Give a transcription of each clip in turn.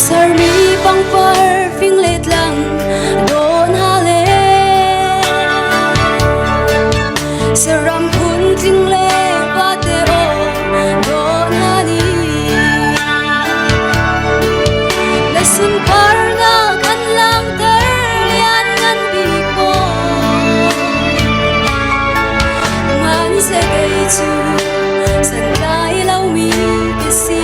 Sarmi pang par finglet lang don hale saram kun tingle bate o don hani lasun par na kan lang terlian ngan biko man se gay chu san lai lau mi kisi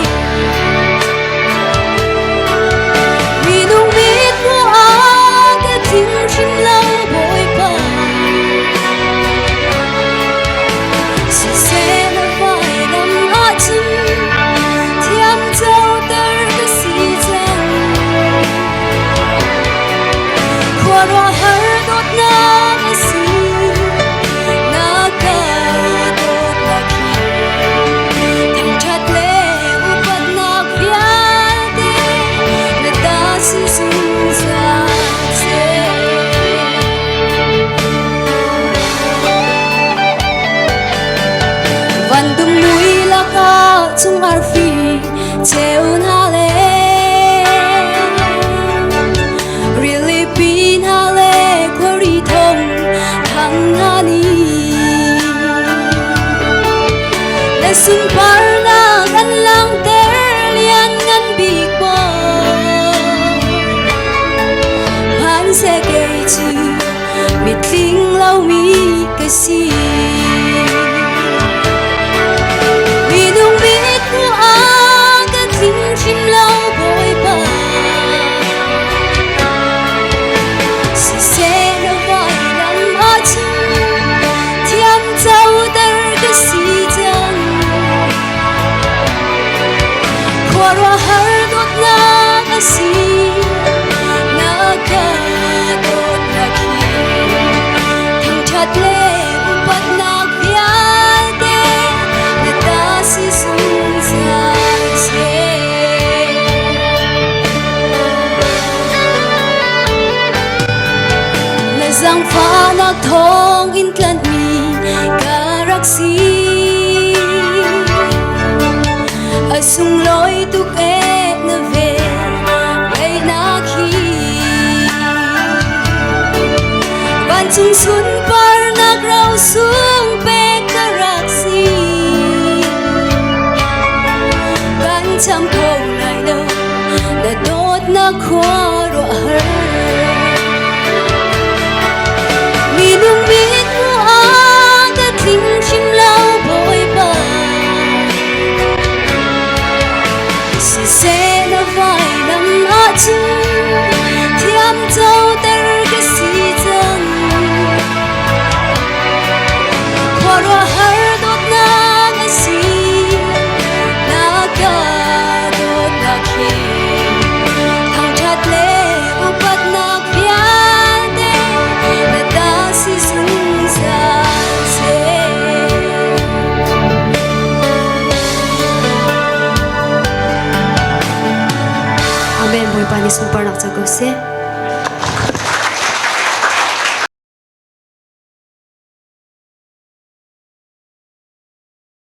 Vandum mui laka chung arfi cheun hale really pin hale kwari thong thang hani lesun par na kan lang ter lian ngan big bo han se ke chu mitling lau mi kasi Zang pha nak thong in tlan mi galaxy asung loi tu ke na ve ai na khi ban chung sun par nak rau sung pe galaxy ban cham thong lai lo na dot na khwa ro har nung biết mo aga ting chim lao bội ba si se na vai nam a chu thiam châu ter cái si chân qua ro har dot na nga si na ka dot na khi thang chat le upat na Amen. Boy panis mo parang sa gose.